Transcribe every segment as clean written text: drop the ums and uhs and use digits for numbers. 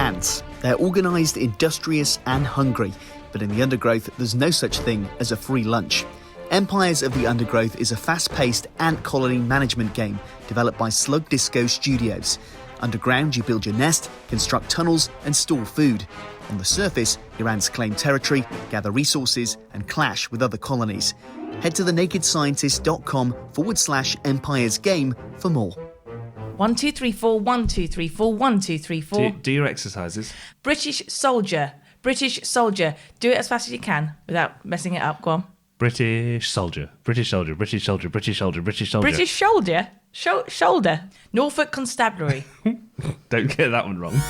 ants. They're organised, industrious and hungry, but in the undergrowth there's no such thing as a free lunch. Empires of the Undergrowth is a fast-paced ant colony management game developed by Slug Disco Studios. Underground, you build your nest, construct tunnels and store food. On the surface, your ants claim territory, gather resources and clash with other colonies. Head to thenakedscientist.com/Empires Game for more. 1, 2, 3, 4, 1, 2, 3, 4, 1, 2, 3, 4. Do your exercises. British soldier. British soldier. Do it as fast as you can without messing it up. Go on. British soldier. British soldier. British soldier. British soldier. British soldier. British shoulder. Shoulder. Norfolk Constabulary. Don't get that one wrong.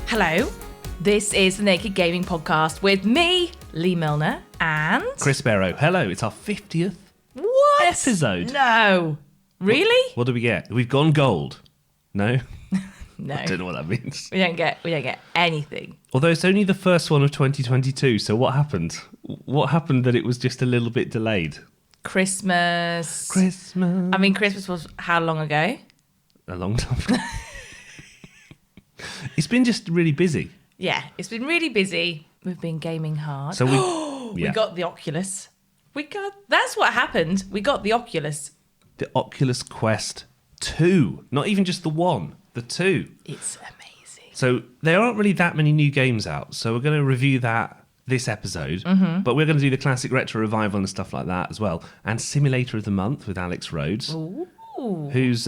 Hello. This is the Naked Gaming Podcast with me, Lee Milner, and... Chris Barrow. Hello, it's our 50th What? episode. No. Really? What do we get? We've gone gold. No? No. I don't know what that means. We don't get anything. Although it's only the first one of 2022, so what happened? What happened that it was just a little bit delayed? Christmas. Christmas. I mean, Christmas was how long ago? A long time ago. It's been just really busy. Yeah, it's been really busy. We've been gaming hard. So we got the Oculus. That's what happened. We got the Oculus. The Oculus Quest 2. Not even just the one, the 2. It's amazing. So there aren't really that many new games out. So we're going to review that this episode. Mm-hmm. But we're going to do the classic retro revival and stuff like that as well. And Simulator of the Month with Alex Rhodes. Ooh. Who's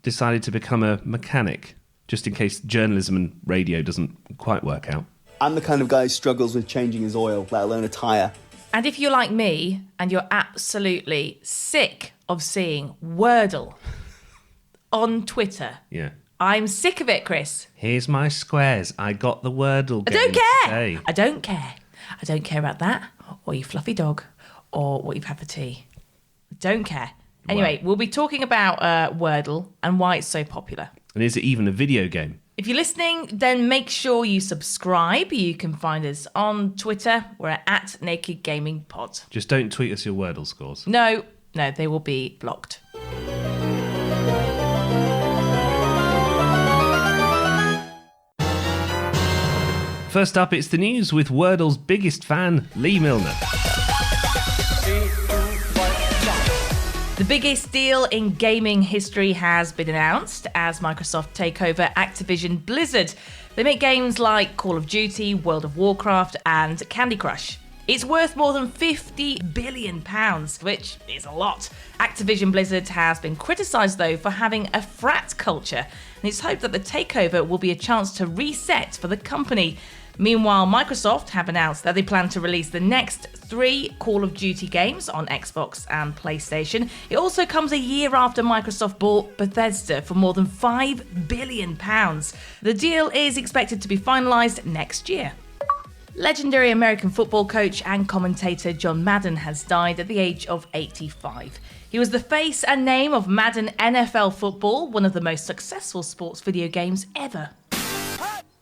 decided to become a mechanic, just in case journalism and radio doesn't quite work out. I'm the kind of guy who struggles with changing his oil, let alone a tyre. And if you're like me and you're absolutely sick of seeing Wordle on Twitter, Yeah. I'm sick of it, Chris. Here's my squares. I got the Wordle I game don't care. today. I don't care. I don't care about that, or your fluffy dog, or what you've had for tea. I don't care. Anyway, we'll be talking about Wordle and why it's so popular. And is it even a video game? If you're listening, then make sure you subscribe. You can find us on Twitter. We're at Naked Gaming Pod. Just don't tweet us your Wordle scores. No, they will be blocked. First up, it's the news with Wordle's biggest fan, Lee Milner. The biggest deal in gaming history has been announced as Microsoft take over Activision Blizzard. They make games like Call of Duty, World of Warcraft, and Candy Crush. It's worth more than £50 billion, which is a lot. Activision Blizzard has been criticised, though, for having a frat culture, and it's hoped that the takeover will be a chance to reset for the company. Meanwhile, Microsoft have announced that they plan to release the next 3 Call of Duty games on Xbox and PlayStation. It also comes a year after Microsoft bought Bethesda for more than £5 billion. The deal is expected to be finalised next year. Legendary American football coach and commentator John Madden has died at the age of 85. He was the face and name of Madden NFL Football, one of the most successful sports video games ever.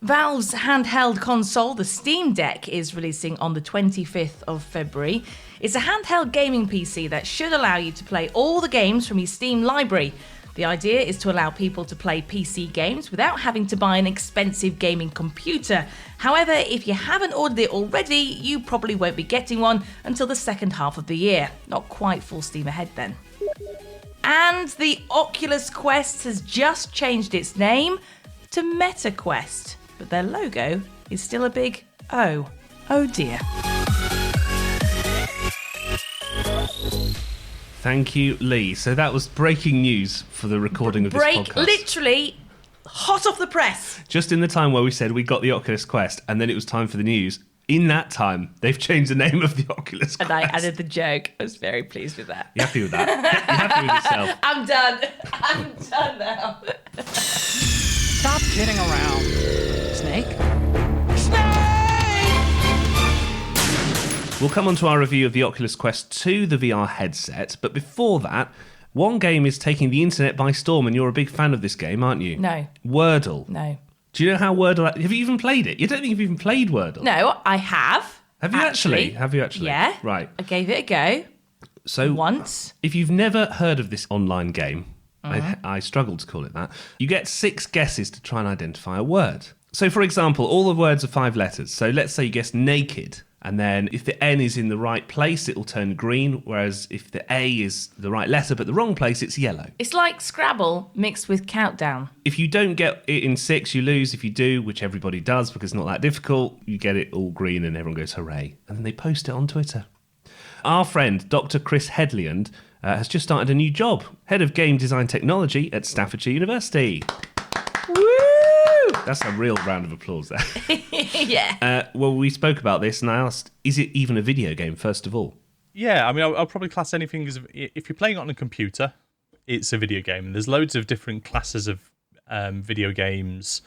Valve's handheld console, the Steam Deck, is releasing on the 25th of February. It's a handheld gaming PC that should allow you to play all the games from your Steam library. The idea is to allow people to play PC games without having to buy an expensive gaming computer. However, if you haven't ordered it already, you probably won't be getting one until the second half of the year. Not quite full steam ahead then. And the Oculus Quest has just changed its name to MetaQuest. But their logo is still a big O. Oh dear. Thank you, Lee. So that was breaking news for the recording of this podcast. Literally hot off the press. Just in the time where we said we got the Oculus Quest and then it was time for the news, in that time, they've changed the name of the Oculus Quest. And I added the joke. I was very pleased with that. You happy with that? You happy with yourself? I'm done. I'm done now. Stop kidding around. Snake? We'll come on to our review of the Oculus Quest 2, the VR headset, but before that, one game is taking the internet by storm, and you're a big fan of this game, aren't you? No. Wordle. No. Do you know how Wordle... Have you even played it? You don't think you've even played Wordle? No, I have. Have you actually? Yeah. Right. I gave it a go So once. if you've never heard of this online game, I struggle to call it that, you get 6 guesses to try and identify a word. So, for example, all the words are 5 letters. So let's say you guess naked, and then if the N is in the right place, it will turn green, whereas if the A is the right letter but the wrong place, it's yellow. It's like Scrabble mixed with Countdown. If you don't get it in 6, you lose. If you do, which everybody does because it's not that difficult, you get it all green and everyone goes hooray. And then they post it on Twitter. Our friend, Dr. Chris Headland, has just started a new job, Head of Game Design Technology at Staffordshire University. Woo! That's a real round of applause there. Yeah. Well, we spoke about this and I asked, is it even a video game, first of all? Yeah, I mean, I'll probably class anything as, if you're playing it on a computer, it's a video game. There's loads of different classes of video games,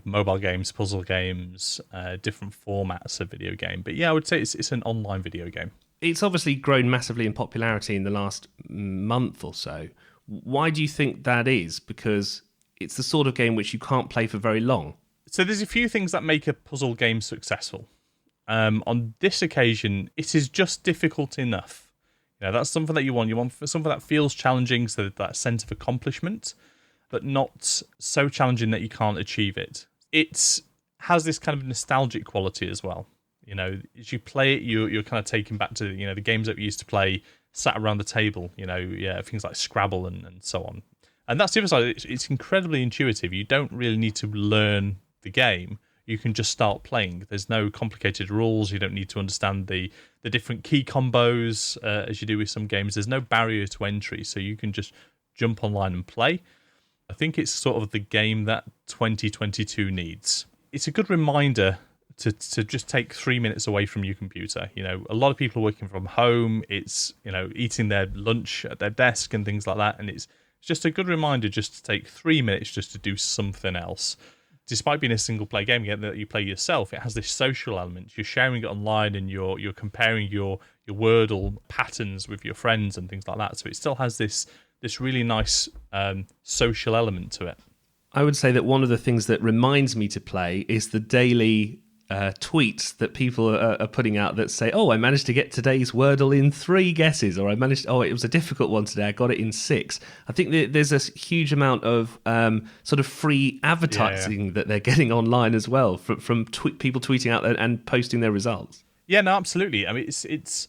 mobile games, puzzle games, different formats of video game. But yeah, I would say it's an online video game. It's obviously grown massively in popularity in the last month or so. Why do you think that is? Because it's the sort of game which you can't play for very long. So there's a few things that make a puzzle game successful. On this occasion, it is just difficult enough. That's something that you want. You want something that feels challenging, so that sense of accomplishment, but not so challenging that you can't achieve it. It has this kind of nostalgic quality as well. As you play it, you're kind of taken back to the games that we used to play, sat around the table. Things like Scrabble and so on. And that's the other side. It's incredibly intuitive. You don't really need to learn the game. You can just start playing. There's no complicated rules. You don't need to understand the different key combos as you do with some games. There's no barrier to entry, so you can just jump online and play. I think it's sort of the game that 2022 needs. It's a good reminder to just take 3 minutes away from your computer. A lot of people are working from home. It's, eating their lunch at their desk and things like that. And it's just a good reminder just to take 3 minutes just to do something else. Despite being a single player game that you play yourself, it has this social element. You're sharing it online and you're comparing your Wordle patterns with your friends and things like that. So it still has this really nice social element to it. I would say that one of the things that reminds me to play is the daily tweets that people are putting out that say, I managed to get today's Wordle in 3 guesses, or it was a difficult one today, I got it in 6. I think that there's a huge amount of sort of free advertising that they're getting online as well from people tweeting out and posting their results. Yeah, no, absolutely. I mean, it's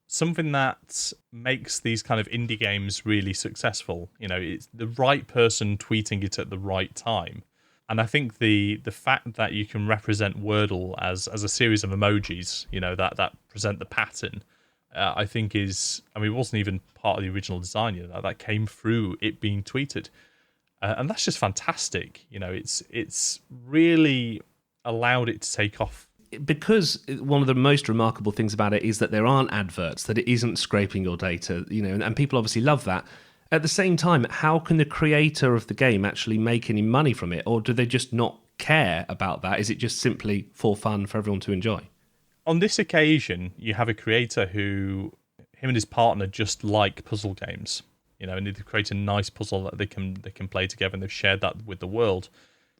something that makes these kind of indie games really successful. It's the right person tweeting it at the right time. And I think the fact that you can represent Wordle as a series of emojis, that present the pattern, I think it wasn't even part of the original design. That came through it being tweeted, and that's just fantastic. It's really allowed it to take off. Because one of the most remarkable things about it is that there aren't adverts, that it isn't scraping your data, and people obviously love that. At the same time, how can the creator of the game actually make any money from it? Or do they just not care about that? Is it just simply for fun for everyone to enjoy? On this occasion, you have a creator him and his partner just like puzzle games, and they've created a nice puzzle that they can play together, and they've shared that with the world.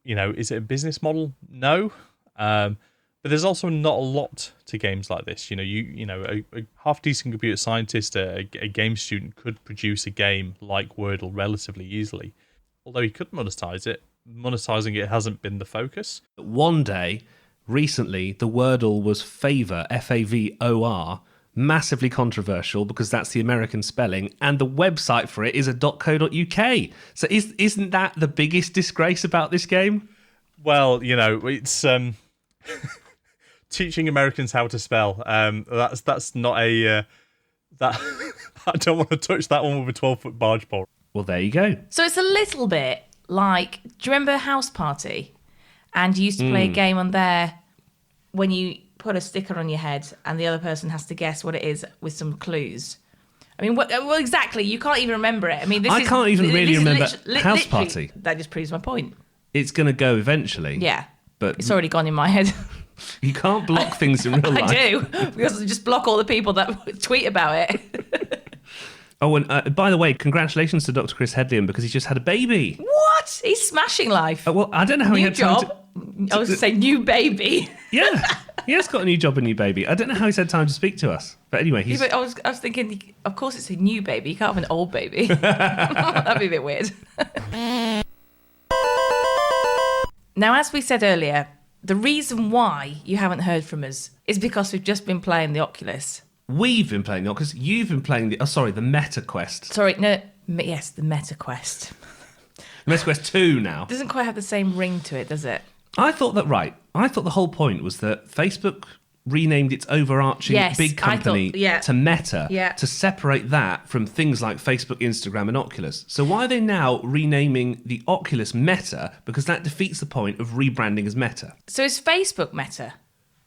Is it a business model? No. But there's also not a lot to games like this. A half-decent computer scientist, a game student could produce a game like Wordle relatively easily. Although he could monetize it. Monetizing it hasn't been the focus. One day, recently, the Wordle was Favor, Favor, massively controversial because that's the American spelling, and the website for it is a .co.uk. So isn't that the biggest disgrace about this game? Well, it's... teaching Americans how to spell. That's not a... that I don't want to touch that one with a 12-foot barge pole. Well, there you go. So it's a little bit like, do you remember House Party? And you used to play a game on there when you put a sticker on your head and the other person has to guess what it is with some clues. I mean, well, exactly. You can't even remember it. I mean, I can't even really remember House Party. That just proves my point. It's going to go eventually. Yeah. But it's already gone in my head. You can't block things in real life. I do, because I just block all the people that tweet about it. Oh, and by the way, congratulations to Dr. Chris Headland because he's just had a baby. What? He's smashing life. Well, I don't know how he New had time job. I was going to say new baby. Yeah. He has got a new job, a new baby. I don't know how he's had time to speak to us. But anyway, Yeah, but I was thinking, of course it's a new baby. You can't have an old baby. That'd be a bit weird. Now, as we said earlier, the reason why you haven't heard from us is because we've just been playing the Oculus. we've been playing the Oculus. You've been playing the Meta Quest. Sorry, no, yes, the Meta Quest. The Meta Quest 2 now. Doesn't quite have the same ring to it, does it? I thought the whole point was that Facebook renamed its overarching Yes, big company to Meta to separate that from things like Facebook, Instagram and Oculus. So why are they now renaming the Oculus Meta? Because that defeats the point of rebranding as Meta. So is Facebook Meta?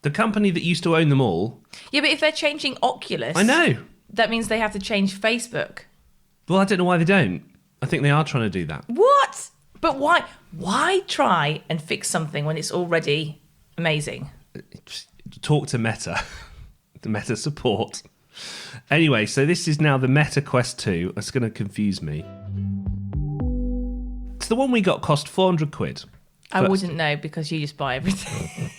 The company that used to own them all. Yeah, but if they're changing Oculus... I know. That means they have to change Facebook. Well, I don't know why they don't. I think they are trying to do that. What? But why? Why try and fix something when it's already amazing? Talk to Meta. The Meta support. Anyway, so this is now the Meta Quest 2. That's going to confuse me. So the one we got cost 400 quid. I wouldn't know because you just buy everything.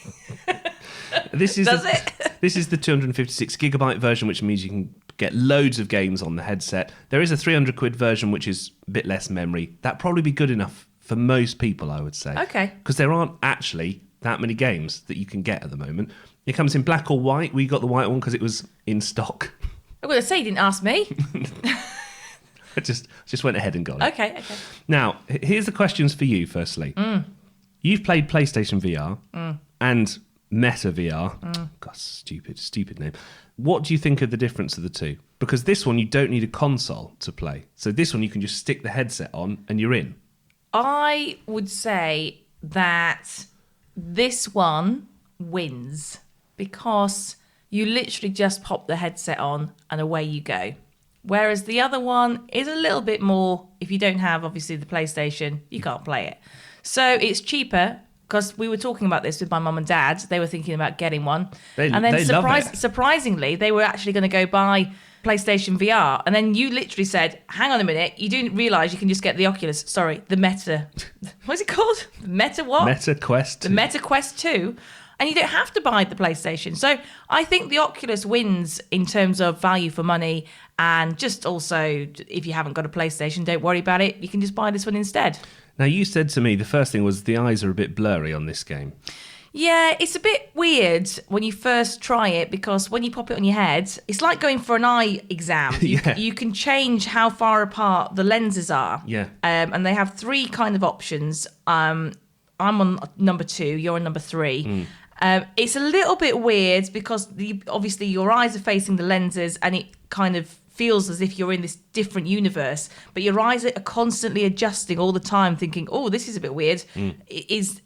This is Does it? This is the 256 gigabyte version, which means you can get loads of games on the headset. There is a 300 quid version, which is a bit less memory. That'd probably be good enough for most people, I would say. Okay. Because there aren't actually that many games that you can get at the moment. It comes in black or white. We got the white one because it was in stock. I'm going to say you didn't ask me. I just went ahead and got it. Okay. Now, here's the questions for you, firstly. You've played PlayStation VR and Meta VR. God, stupid name. What do you think of the difference of the two? Because this one, you don't need a console to play. So this one, you can just stick the headset on and you're in. I would say that this one wins because you literally just pop the headset on and away you go. Whereas the other one is a little bit more, if you don't have, obviously, the PlayStation, you can't play it. So it's cheaper because we were talking about this with my mum and dad. They were thinking about getting one. They love it. Surprisingly, they were actually going to go buy PlayStation VR. And then you literally said, hang on a minute, you didn't realise you can just get the Oculus. Sorry, the Meta. What's it called? Meta what? Meta Quest 2. The Meta Quest 2. And you don't have to buy the PlayStation. So I think the Oculus wins in terms of value for money. And just also, if you haven't got a PlayStation, don't worry about it. You can just buy this one instead. Now, you said to me the first thing was the eyes are a bit blurry on this game. Yeah, it's a bit weird when you first try it because when you pop it on your head, it's like going for an eye exam. You can change how far apart the lenses are. Yeah. And they have three kind of options. I'm on number 2, you're on number 3. It's a little bit weird because obviously your eyes are facing the lenses and it kind of feels as if you're in this different universe, but your eyes are constantly adjusting all the time, thinking, oh, this is a bit weird. It is,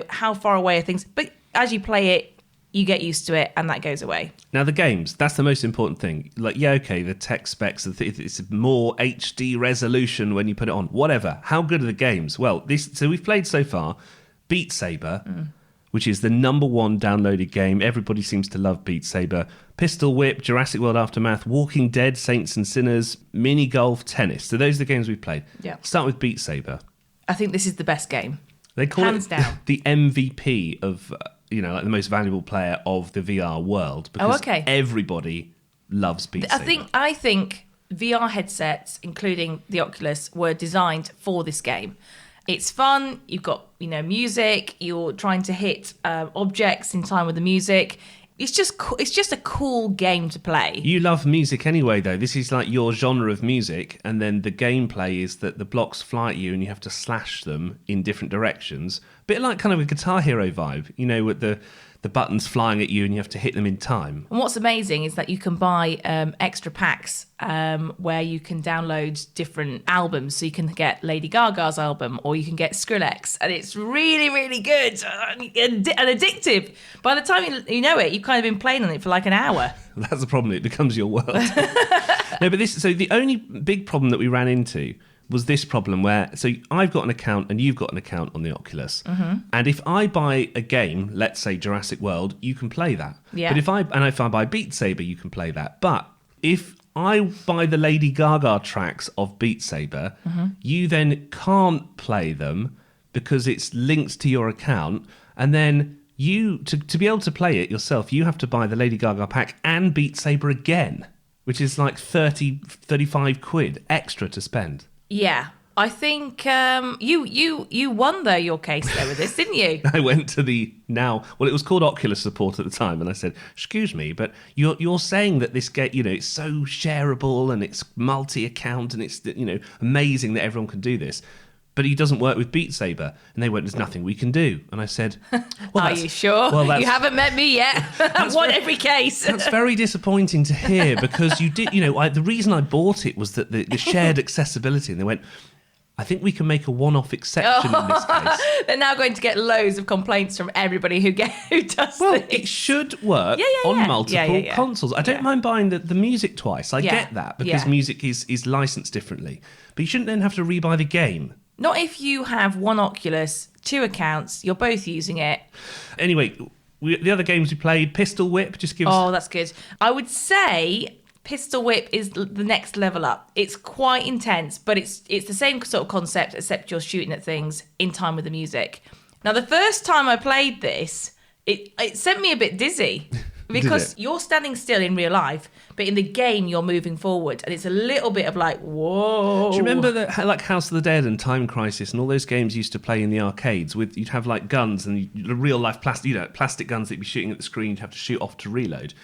how far away are things? But as you play it, you get used to it and that goes away. Now, the games, that's the most important thing. Like, yeah, okay, the tech specs, it's more HD resolution when you put it on. Whatever. How good are the games? Well, so we've played so far Beat Saber, which is the #1 downloaded game. Everybody seems to love Beat Saber. Pistol Whip, Jurassic World Aftermath, Walking Dead, Saints and Sinners, Mini Golf, Tennis. So those are the games we've played. Yeah. Start with Beat Saber. I think this is the best game. They call Hands it down. the MVP of, like the most valuable player of the VR world. Because okay. everybody loves Beat Saber. I think VR headsets, including the Oculus, were designed for this game. It's fun. You've got, music. You're trying to hit objects in time with the music. It's just a cool game to play. You love music anyway, though. This is like your genre of music, and then the gameplay is that the blocks fly at you and you have to slash them in different directions. Bit like kind of a Guitar Hero vibe, with the buttons flying at you and you have to hit them in time. And what's amazing is that you can buy extra packs where you can download different albums. So you can get Lady Gaga's album or you can get Skrillex. And it's really, really good and addictive. By the time you know it, you've kind of been playing on it for like an hour. That's the problem. It becomes your world. No, but so the only big problem that we ran into was this problem where, so I've got an account and you've got an account on the Oculus. And if I buy a game, let's say Jurassic World, you can play that. Yeah. But if I buy Beat Saber, you can play that. But if I buy the Lady Gaga tracks of Beat Saber, you then can't play them because it's linked to your account. And then to be able to play it yourself, you have to buy the Lady Gaga pack and Beat Saber again, which is like 35 quid extra to spend. Yeah. I think you won though your case there with this, didn't you? I went to it was called Oculus Support at the time, and I said, "Excuse me, but you're saying that this game, it's so shareable and it's multi-account and it's amazing that everyone can do this, but he doesn't work with Beat Saber." And they went, "There's nothing we can do." And I said, "Well, are you sure? Well, you haven't met me yet. I've won every case." That's very disappointing to hear, because you did. The reason I bought it was that the shared accessibility, and they went, "I think we can make a one-off exception in this case." They're now going to get loads of complaints from everybody who does Well, this. it should work on multiple consoles. I don't mind buying the music twice. I get that, because music is licensed differently. But you shouldn't then have to rebuy the game. Not if you have one Oculus, 2 accounts, you're both using it. Anyway, the other games we played, Pistol Whip, just give us... Oh, that's good. I would say Pistol Whip is the next level up. It's quite intense, but it's the same sort of concept, except you're shooting at things in time with the music. Now, the first time I played this, it sent me a bit dizzy. Because you're standing still in real life, but in the game you're moving forward, and it's a little bit of like, whoa. Do you remember like House of the Dead and Time Crisis and all those games you used to play in the arcades? You'd have like guns and real life plastic guns that you'd be shooting at the screen. You'd have to shoot off to reload.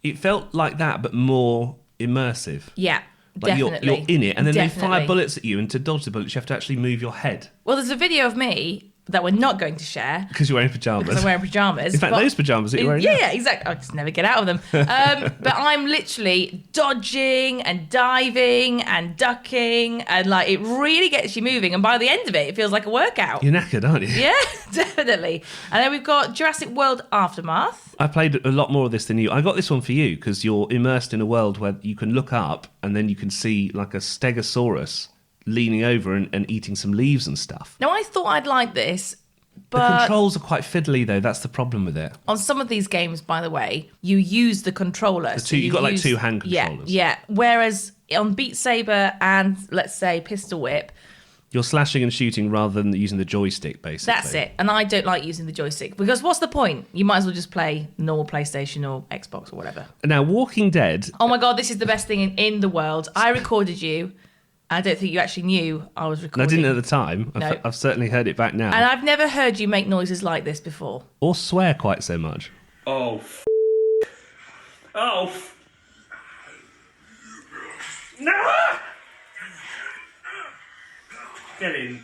It felt like that, but more immersive. Yeah. Like Definitely. you're in it, and then Definitely. they fire bullets at you, and to dodge the bullets, you have to actually move your head. Well, there's a video of me that we're not going to share. Because you're wearing pyjamas. Because I'm wearing pyjamas. In fact, those pyjamas that you're wearing now. Yeah, exactly. I just never get out of them. But I'm literally dodging and diving and ducking, and like it really gets you moving. And by the end of it, it feels like a workout. You're knackered, aren't you? Yeah, definitely. And then we've got Jurassic World Aftermath. I played a lot more of this than you. I got this one for you because you're immersed in a world where you can look up and then you can see like a stegosaurus leaning over and eating some leaves and stuff. Now, I thought I'd like this, The but controls are quite fiddly, though. That's the problem with it. on some of these games, by the way, you use the controller. You've got like 2 hand controllers. Yeah. Whereas on Beat Saber and, let's say, Pistol Whip, You're slashing and shooting rather than using the joystick, basically. that's it. And I don't like using the joystick because what's the point? You might as well just play normal PlayStation or Xbox or whatever. Now, Walking Dead... Oh my God, this is the best thing in the world. I recorded you. I don't think you actually knew I was recording. I didn't at the time. No. I've certainly heard it back now. And I've never heard you make noises like this before. Or swear quite so much. Oh, oh, no! Get in.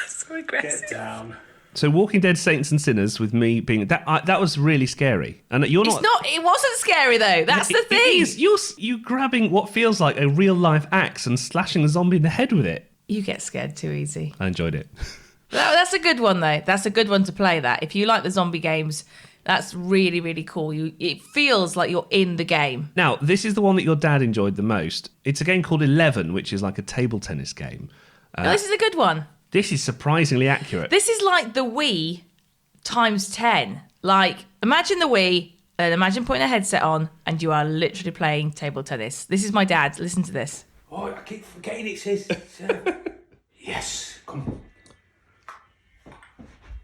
So aggressive. Get down. So Walking Dead Saints and Sinners with me being... That was really scary. And you're not... It wasn't scary though. That's the thing. It is. You're grabbing what feels like a real-life axe and slashing a zombie in the head with it. You get scared too easy. I enjoyed it. That's a good one though. That's a good one to play that. If you like the zombie games, that's really, really cool. It feels like you're in the game. Now, this is the one that your dad enjoyed the most. It's a game called 11, which is like a table tennis game. Now, this is a good one. This is surprisingly accurate. This is like the Wii times 10. Like, imagine the Wii, and imagine putting a headset on, and you are literally playing table tennis. This is my dad. Listen to this. Oh, I keep forgetting it says. Yes, come.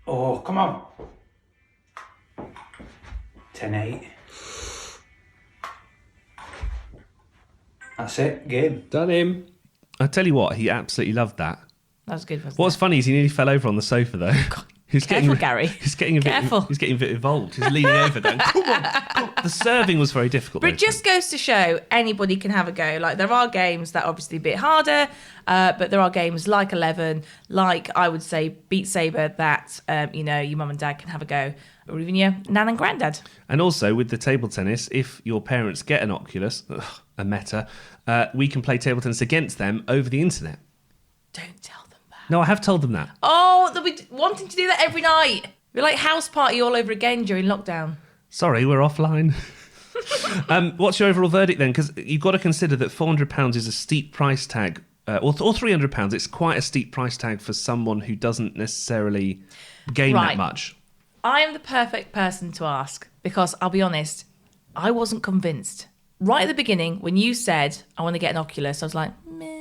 Oh, come on. 10-8. That's it, game. Done him. I tell you what, he absolutely loved that. That was good. What's funny is he nearly fell over on the sofa though. He's Careful, Gary. He's getting a bit. Careful. He's getting a bit involved. He's leaning over, going, "Come on, come on." The serving was very difficult. But though, it just goes to show anybody can have a go. Like, there are games that are obviously a bit harder, but there are games like 11, like I would say Beat Saber, that your mum and dad can have a go, or even your nan and granddad. And also with the table tennis, if your parents get an Oculus, a Meta, we can play table tennis against them over the internet. Don't tell them that. No, I have told them that. Oh, they'll be wanting to do that every night. We're like house party all over again during lockdown. Sorry, we're offline. What's your overall verdict then? Because you've got to consider that £400 is a steep price tag, or £300. It's quite a steep price tag for someone who doesn't necessarily game that Right. much. I am the perfect person to ask because I'll be honest, I wasn't convinced. Right at the beginning, when you said, I want to get an Oculus, I was like, meh,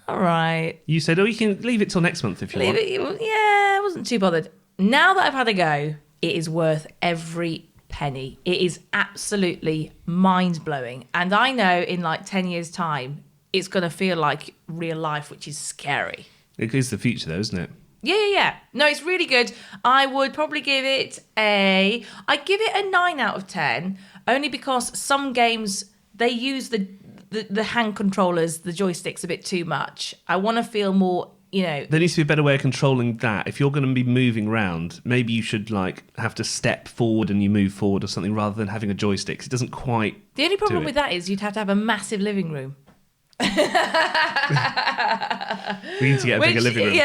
all right. You said, "Oh, you can leave it till next month if you Leave want." it. Yeah, I wasn't too bothered. Now that I've had a go, it is worth every penny. It is absolutely mind-blowing. And I know in like 10 years' time, it's going to feel like real life, which is scary. It is the future, though, isn't it? Yeah. No, it's really good. I would probably give it I'd give it a 9 out of 10, only because some games, they use the hand controllers, the joysticks a bit too much. I want to feel more, There needs to be a better way of controlling that. If you're going to be moving around, maybe you should have to step forward and you move forward or something rather than having a joystick. 'Cause it doesn't quite. The only problem with that is you'd have to have a massive living room. We need to get a bigger living room.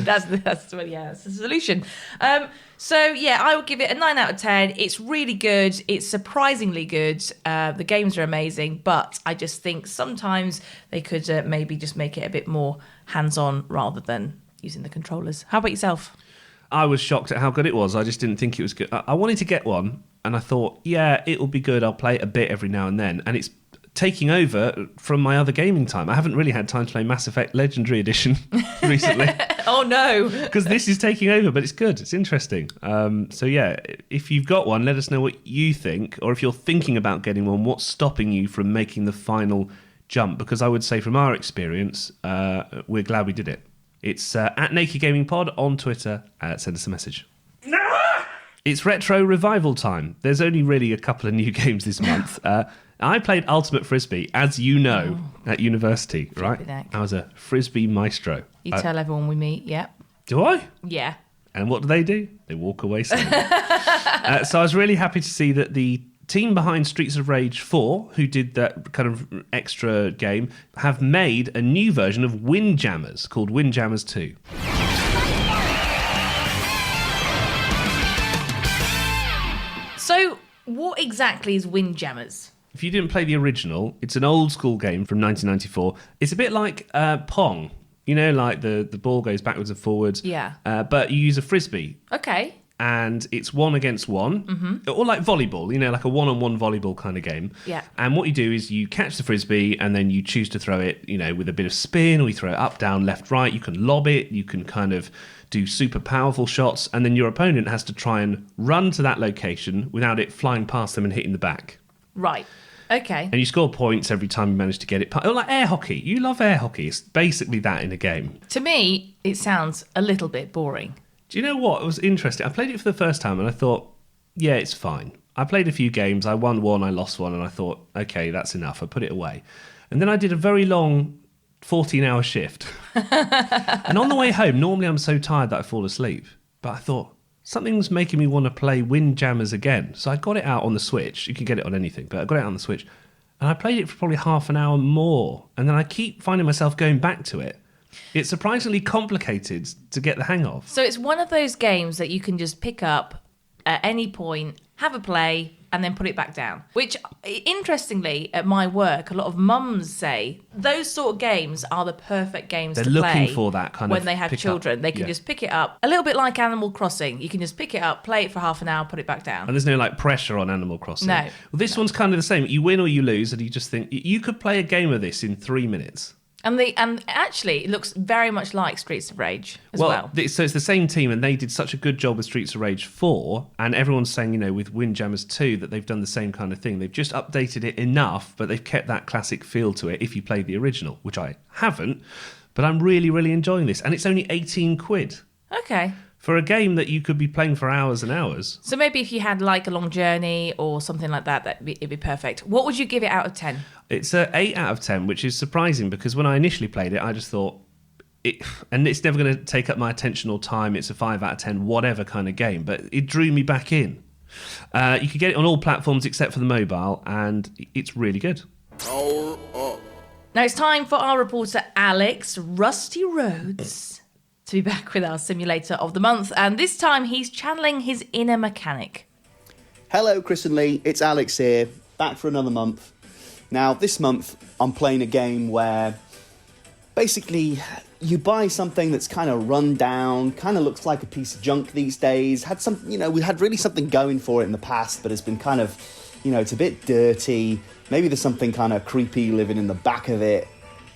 That's the solution. I would give it a 9 out of 10. It's really good. It's surprisingly good. The games are amazing, but I just think sometimes they could maybe just make it a bit more hands-on rather than using the controllers. How about yourself? I was shocked at how good it was. I just didn't think it was good. I wanted to get one, and I thought, yeah, it'll be good. I'll play it a bit every now and then, and it's taking over from my other gaming time. I haven't really had time to play Mass Effect Legendary Edition recently. Oh no. Because this is taking over, but it's good. It's interesting. If you've got one, let us know what you think, or if you're thinking about getting one, what's stopping you from making the final jump? Because I would say from our experience, we're glad we did it. It's at Naked Gaming Pod on Twitter. Send us a message. It's retro revival time. There's only really a couple of new games this month. I played Ultimate Frisbee, as you know, at university, right? Neck. I was a Frisbee maestro. You tell everyone we meet, yeah. Do I? Yeah. And what do? They walk away saying. So I was really happy to see that the team behind Streets of Rage 4, who did that kind of extra game, have made a new version of Windjammers called Windjammers 2. So, what exactly is Windjammers? If you didn't play the original, it's an old school game from 1994. It's a bit like Pong. Like the ball goes backwards and forwards. Yeah. But you use a Frisbee. Okay. And it's 1 against 1. Or like volleyball, like a one-on-one volleyball kind of game. Yeah. And what you do is you catch the Frisbee and then you choose to throw it, with a bit of spin, or you throw it up, down, left, right. You can lob it. You can kind of do super powerful shots. And then your opponent has to try and run to that location without it flying past them and hitting the back. Right. Okay. And you score points every time you manage to get it. Like air hockey. You love air hockey. It's basically that in a game. To me, it sounds a little bit boring. Do you know what? It was interesting. I played it for the first time and I thought, yeah, it's fine. I played a few games. I won one, I lost one, and I thought, okay, that's enough. I put it away. And then I did a very long 14-hour shift. And on the way home, normally I'm so tired that I fall asleep. But I thought, something's making me want to play Windjammers again. So I got it out on the Switch. You can get it on anything, but I got it out on the Switch. And I played it for probably half an hour more. And then I keep finding myself going back to it. It's surprisingly complicated to get the hang of. So it's one of those games that you can just pick up at any point, have a play, and then put it back down. Which, interestingly, at my work, a lot of mums say those sort of games are the perfect games to play. They're looking for that kind of when they have children. Up. They can just pick it up. A little bit like Animal Crossing. You can just pick it up, play it for half an hour, put it back down. And there's no pressure on Animal Crossing. No. Well, this one's kind of the same. You win or you lose, and you just think you could play a game of this in 3 minutes. And actually, it looks very much like Streets of Rage as well. So it's the same team, and they did such a good job with Streets of Rage 4, and everyone's saying, with Windjammers 2, that they've done the same kind of thing. They've just updated it enough, but they've kept that classic feel to it if you play the original, which I haven't, but I'm really, really enjoying this. And it's only 18 quid. Okay. For a game that you could be playing for hours and hours. So maybe if you had a long journey or something like that, it'd be perfect. What would you give it out of 10? It's an 8 out of 10, which is surprising because when I initially played it, I just thought, and it's never going to take up my attention or time. It's a 5 out of 10, whatever kind of game, but it drew me back in. You can get it on all platforms except for the mobile, and it's really good. Now it's time for our reporter Alex Rusty Rhodes to be back with our simulator of the month, and this time he's channeling his inner mechanic. Hello, Chris and Lee, it's Alex here, back for another month. Now, this month, I'm playing a game where basically you buy something that's kind of run down, kind of looks like a piece of junk these days, we had really something going for it in the past, but it's been kind of, it's a bit dirty, maybe there's something kind of creepy living in the back of it,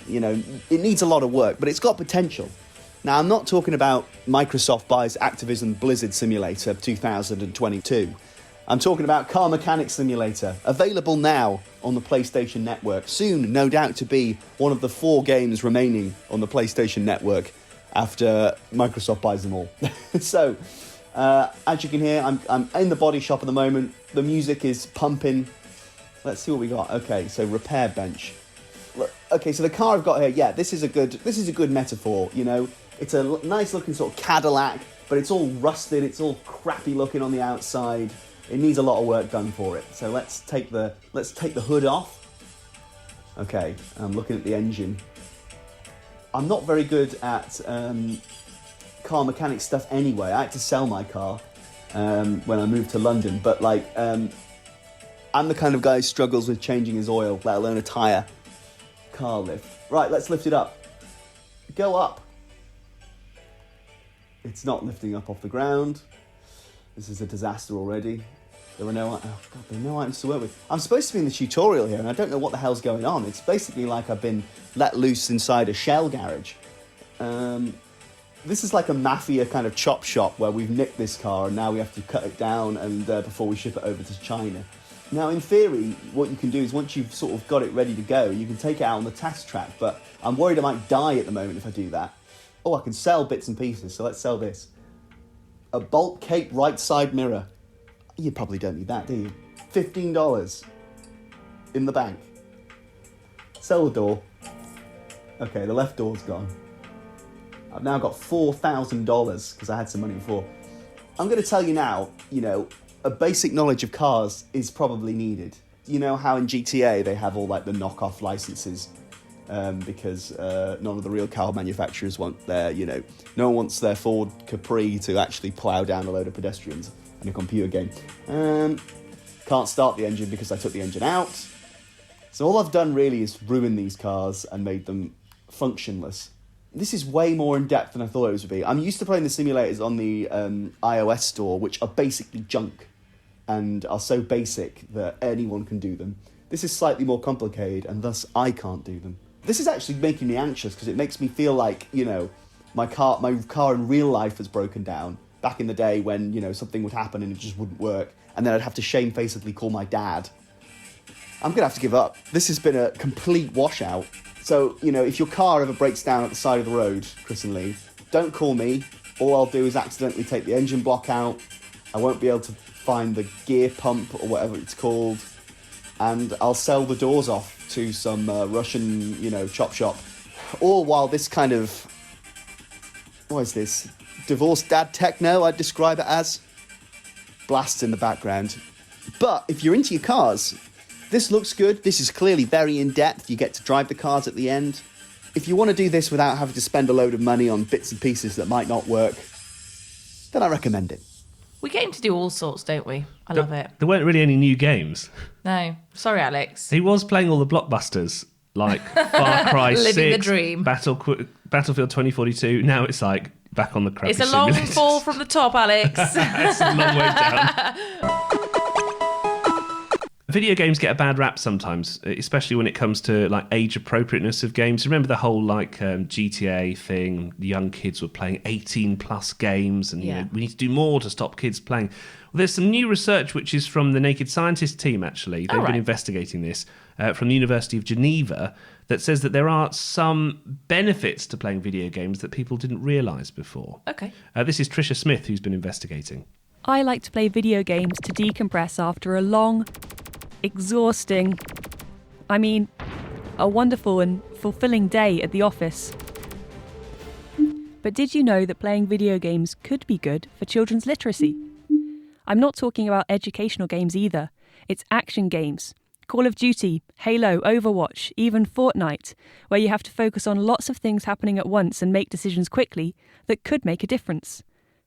it needs a lot of work, but it's got potential. Now, I'm not talking about Microsoft buys Activision Blizzard Simulator 2022. I'm talking about Car Mechanic Simulator, available now on the PlayStation Network. Soon, no doubt, to be one of the 4 games remaining on the PlayStation Network after Microsoft buys them all. So, as you can hear, I'm in the body shop at the moment. The music is pumping. Let's see what we got. Okay, so repair bench. Look, okay, so the car I've got here, yeah, this is a good metaphor. You know, it's a nice looking sort of Cadillac, but it's all rusted. It's all crappy looking on the outside. It needs a lot of work done for it. So let's take the hood off. Okay, I'm looking at the engine. I'm not very good at car mechanic stuff anyway. I had to sell my car when I moved to London, but I'm the kind of guy who struggles with changing his oil, let alone a tyre. Car lift. Right, let's lift it up. Go up. It's not lifting up off the ground. This is a disaster already. There are no items to work with. I'm supposed to be in the tutorial here, and I don't know what the hell's going on. It's basically like I've been let loose inside a shell garage. This is like a mafia kind of chop shop where we've nicked this car and now we have to cut it down and before we ship it over to China. Now, in theory, what you can do is once you've sort of got it ready to go, you can take it out on the test track, but I'm worried I might die at the moment if I do that. Oh, I can sell bits and pieces, so let's sell this. A Bolt Cape right side mirror. You probably don't need that, do you? $15 in the bank. Sell the door. Okay, the left door's gone. I've now got $4,000 because I had some money before. I'm going to tell you now, you know, a basic knowledge of cars is probably needed. You know how in GTA they have all like the knockoff licenses because none of the real car manufacturers want their, you know, no one wants their Ford Capri to actually plough down a load of pedestrians in a computer game. Can't start the engine because I took the engine out. So all I've done really is ruin these cars and made them functionless. This is way more in depth than I thought it was would be. I'm used to playing the simulators on the iOS store, which are basically junk and are so basic that anyone can do them. This is slightly more complicated, and thus I can't do them. This is actually making me anxious because it makes me feel like, you know, my car in real life has broken down. Back in the day when, you know, something would happen and it just wouldn't work, and then I'd have to shamefacedly call my dad. I'm gonna have to give up. This has been a complete washout. So, you know, if your car ever breaks down at the side of the road, Chris and Lee, don't call me. All I'll do is accidentally take the engine block out. I won't be able to find the gear pump or whatever it's called. And I'll sell the doors off to some Russian, you know, chop shop. All while this kind of... What is this? Divorced dad techno, I'd describe it as. Blasts in the background. But if you're into your cars... This looks good. This is clearly very in-depth. You get to drive the cars at the end. If you want to do this without having to spend a load of money on bits and pieces that might not work, then I recommend it. We get him to do all sorts, don't we? I love it. There weren't really any new games. No. Sorry, Alex. He was playing all the blockbusters, like Far Cry 6, Living the dream. Battlefield 2042. Now it's like back on the crappy It's a long simulators. fall from the top, Alex. It's a long way down. Video games get a bad rap sometimes, especially when it comes to like age appropriateness of games. Remember the whole like GTA thing? The young kids were playing 18 plus games, and you know, we need to do more to stop kids playing. Well, there's some new research which is from the Naked Scientist team. Actually, they've been investigating this from the University of Geneva that says that there are some benefits to playing video games that people didn't realise before. Okay. This is Tricia Smith who's been investigating. I like to play video games to decompress after a long, exhausting, a wonderful and fulfilling day at the office. But did you know that playing video games could be good for children's literacy? I'm not talking about educational games either. It's action games. Call of Duty, Halo, Overwatch, even Fortnite, where you have to focus on lots of things happening at once and make decisions quickly that could make a difference.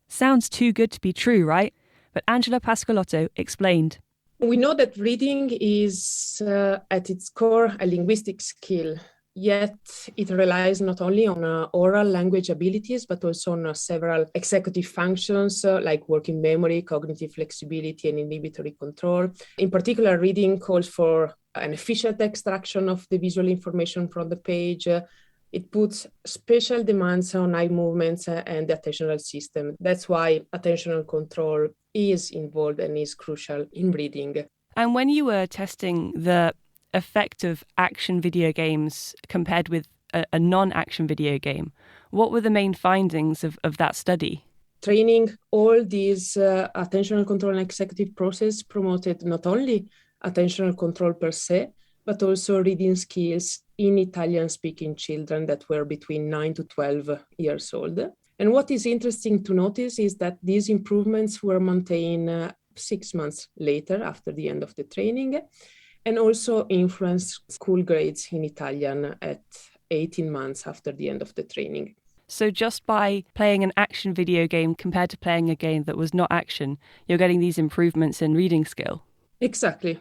Sounds too good to be true, right? But Angela Pascalotto explained. We know that reading is, at its core, a linguistic skill, yet it relies not only on oral language abilities, but also on several executive functions like working memory, cognitive flexibility, and inhibitory control. In particular, reading calls for an efficient extraction of the visual information from the page. It puts special demands on eye movements and the attentional system. That's why attentional control is involved and is crucial in reading. And when you were testing the effect of action video games compared with a non-action video game, what were the main findings of that study? Training all these attentional control and executive process promoted not only attentional control per se, but also reading skills in Italian-speaking children that were between 9 to 12 years old. And what is interesting to notice is that these improvements were maintained 6 months later after the end of the training, and also influenced school grades in Italian at 18 months after the end of the training. So just by playing an action video game compared to playing a game that was not action, you're getting these improvements in reading skill? Exactly.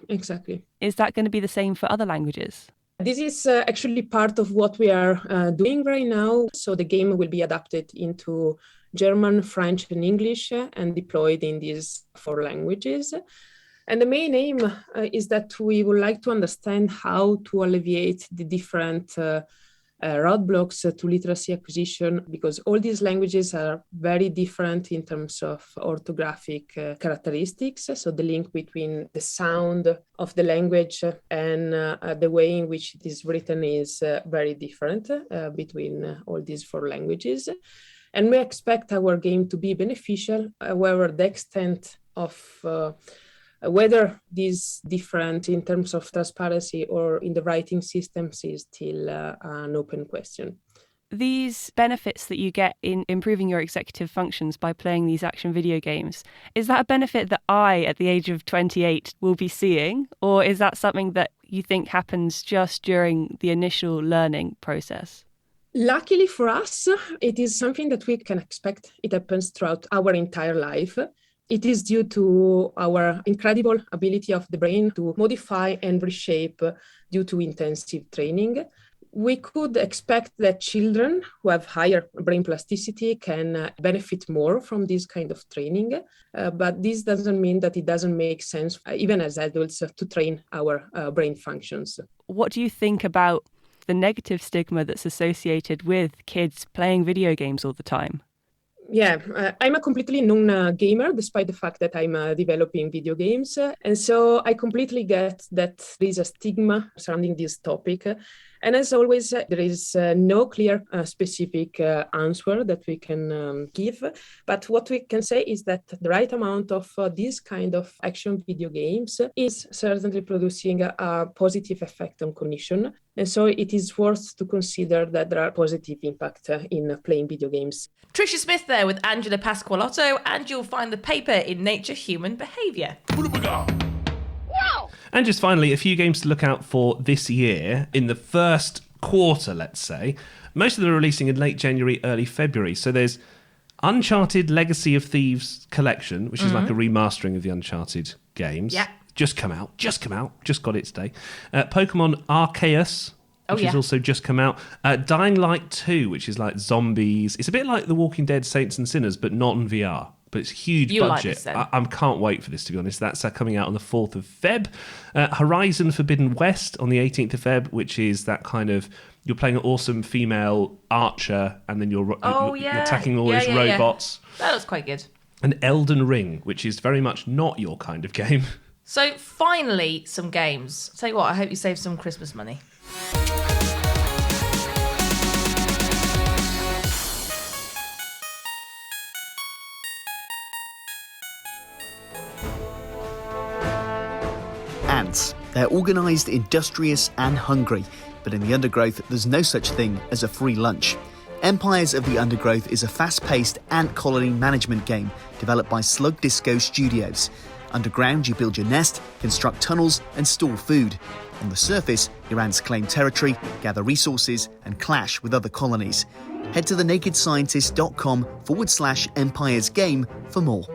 Is that going to be the same for other languages? This is actually part of what we are doing right now. So the game will be adapted into German, French, and English and deployed in these 4 languages. And the main aim is that we would like to understand how to alleviate the different roadblocks to literacy acquisition, because all these languages are very different in terms of orthographic characteristics. So the link between the sound of the language and the way in which it is written is very different between all these 4 languages. And we expect our game to be beneficial. However, the extent of whether these different in terms of transparency or in the writing systems is still an open question. These benefits that you get in improving your executive functions by playing these action video games, is that a benefit that I, at the age of 28, will be seeing? Or is that something that you think happens just during the initial learning process? Luckily for us, it is something that we can expect. It happens throughout our entire life. It is due to our incredible ability of the brain to modify and reshape due to intensive training. We could expect that children who have higher brain plasticity can benefit more from this kind of training, but this doesn't mean that it doesn't make sense, even as adults, to train our brain functions. What do you think about the negative stigma that's associated with kids playing video games all the time? Yeah, I'm a completely non-gamer, despite the fact that I'm developing video games. And so I completely get that there is a stigma surrounding this topic. And as always, there is no clear specific answer that we can give. But what we can say is that the right amount of this kind of action video games is certainly producing a positive effect on cognition. And so it is worth to consider that there are positive impact in playing video games. Tricia Smith there with Angela Pasqualotto, and you'll find the paper in Nature Human Behaviour. And just finally, a few games to look out for this year. In the first quarter, let's say, most of them are releasing in late January, early February. So there's Uncharted Legacy of Thieves Collection, which is like a remastering of the Uncharted games. Yeah. Just come out, just got it today. Pokemon Arceus, which has also just come out. Dying Light 2, which is like zombies. It's a bit like The Walking Dead Saints and Sinners, but not in VR. But it's huge You'll budget. like this, then. I can't wait for this, to be honest. That's coming out on the 4th of Feb. Horizon Forbidden West on the 18th of Feb, which is that kind of, you're playing an awesome female archer and then you're attacking all these robots. Yeah. That looks quite good. And Elden Ring, which is very much not your kind of game. So finally, some games. Tell you what, I hope you save some Christmas money. Ants. They're organised, industrious and hungry, but in the undergrowth there's no such thing as a free lunch. Empires of the Undergrowth is a fast-paced ant colony management game developed by Slug Disco Studios. Underground, you build your nest, construct tunnels and store food. On the surface, your ants claim territory, gather resources and clash with other colonies. Head to thenakedscientist.com/empiresgame for more.